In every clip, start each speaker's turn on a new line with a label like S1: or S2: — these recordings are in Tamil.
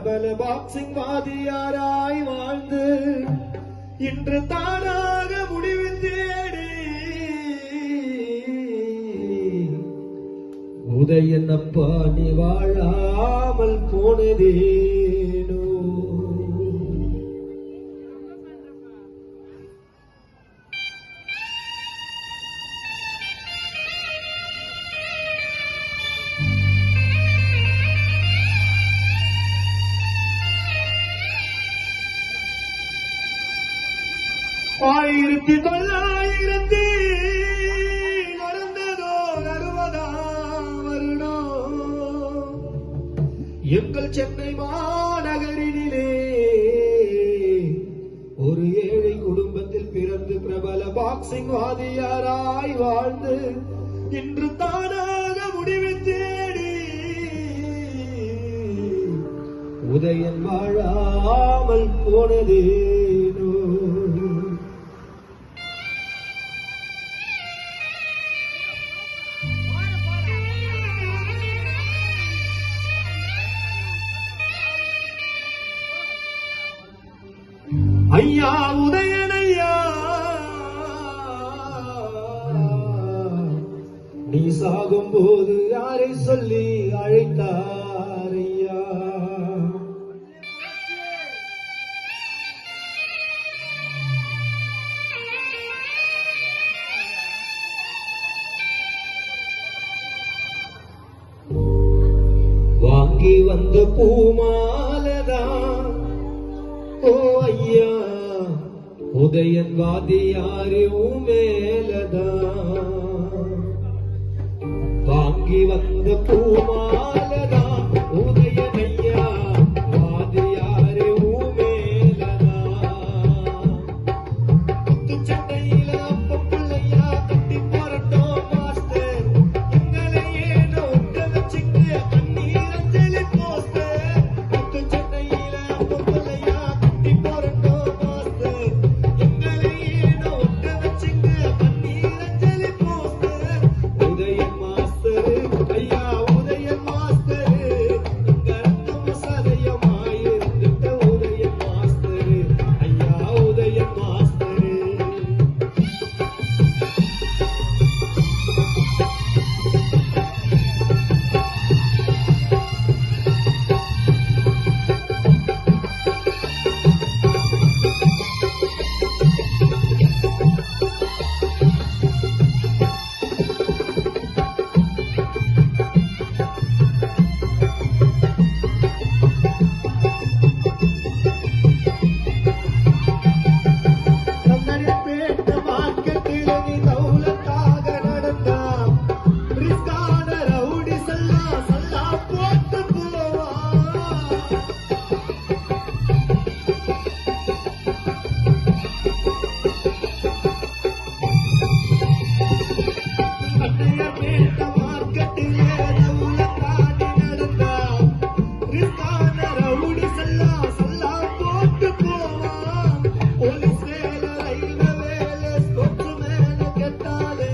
S1: பிரபல பாக்ஸிங் வாதியாராய் வாழ்ந்து இன்று தானாக முடிவு தேடி உதயனப்பா நீ வாழாமல் போனதேனோ. ஆயிரத்தி தொள்ளாயிரத்தி நடந்ததோ 60ஆம் வருடம் எங்கள் சென்னை மாநகரினிலே ஒரு ஏழை குடும்பத்தில் பிறந்து பிரபல பாக்ஸிங் வாதியாராய் வாழ்ந்து இன்று தானாக முடிவு தேடி உதயன் வாழாமல் போனதேனோ. ஐயா உதயனையா நீ சாகும் போது யாரை சொல்லி அழைத்தாரையா? வாங்கி வந்த பூமாலதான் ஓ ஐயா உதயன் வாதியாரே மேலதான் வாங்கி வந்த பூமாலதான் உதயன் ஐயா வாதியாரே மேலதான் குத்து சட்டையில அப்ப பிள்ளையா கட்டி போறட்டும் மாஸ்டர் எங்களை ஏனோ ஒட்ட வச்சுக்க கண்ணீர் அஞ்சலி போஸ்டர். குத்து சட்டையில அப்ப பிள்ளையா கட்டி போறட்டும் மாஸ்டர் எங்களை ஏனோ ஒட்ட வச்சுக்க கண்ணீர் அஞ்சலி போஸ்டர். உதயன் மாஸ்டர் ஐயா உதயன் மாஸ்டர் இங்க ரத்தம் சதயமாயிருந்த உதயன் மாஸ்டர் ஐயா உதயன் மாஸ்டர். சந்தனப்பேட்டை மார்க்கெட்டில நீ தௌலத்தாக நடந்தா பிரிஸ்கான ரவுடி சல்லா சல்லா போட்டு போவா. சந்தனப்பேட்டை மார்க்கெட்டில தௌலத்தாக நடந்தா பிரிஸ்கான ரவுடி சல்லா சல்லா போட்டு போவா. போலீஸ் வேலை ரயில்வே வேலை ஸ்போர்ட்ஸ் மேல கெட்டாலே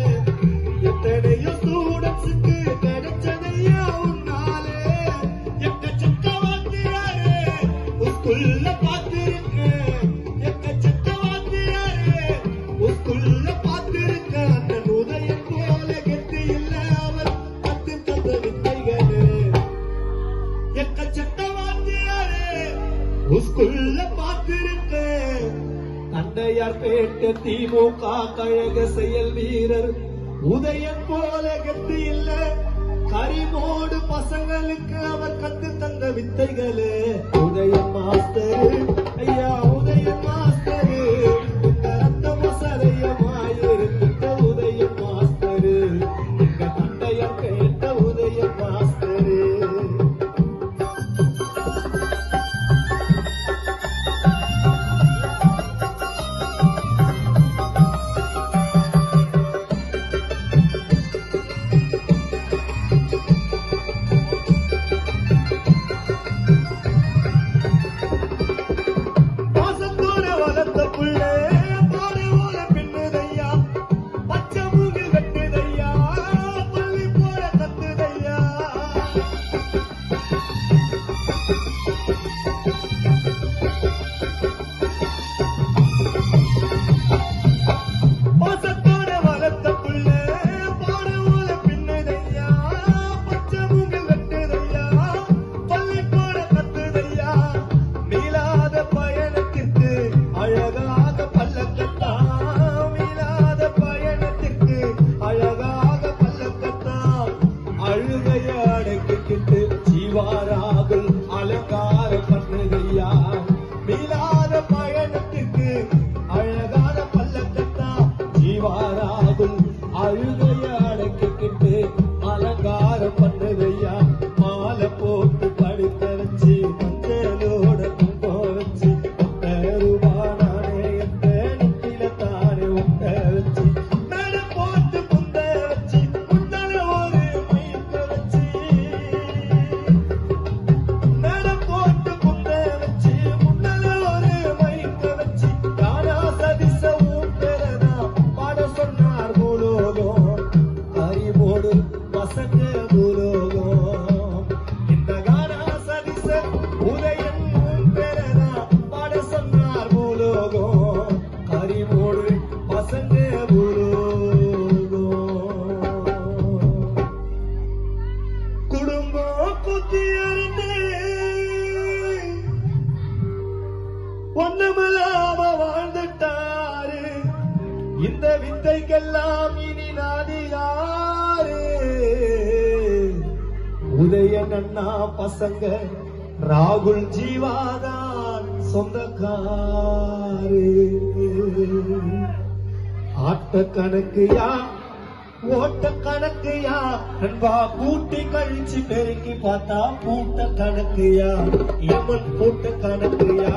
S1: எத்தனையோ ஸ்டூடெண்ட்ஸுக்கு கிடைச்சதையா உன்னாலே. எக்கச்சக்க வாத்தியாரே ஸ்கூல்ல பார்த்திருக்கேன் எக்கச்சக்க வாத்தியாரே ஸ்கூல்ல பார்த்திருக்கேன். அந்த உதயன் போல கெட்டு இல்ல அவர் கத்து தந்த வித்தைகளே. எக்கச்சக்க வாத்தியாரே ஸ்கூல்ல பார்த்திருக்கேன். அண்டையார்பேட்டை திமுக கழக செயல் வீரர் உதயன் போல கெத்து இல்ல கரிமோடு பசங்களுக்கு அவர் கத்து தந்த வித்தைகளே. உதயன் மாஸ்டர் ஐயா உதயன் மாஸ்டர் இந்த ரத்தம் சதயமாயிருந்த உதயன் மாஸ்டர் இங்க அண்டையார்பேட்டை உதயன் மாஸ்டர். வித்தைக்கெல்லாம் இனி நாடு யாரு? உதயன் அண்ணா பசங்க ராகுல் ஜீவாதான் சொந்தக்காரு. ஆட்ட கணக்குயா ஓட்ட கணக்குயா நண்பா, கூட்டி கழிச்சு பெருக்கி பார்த்தா கூட்ட கணக்குயா, எம்மன் கூட்ட கணக்குயா.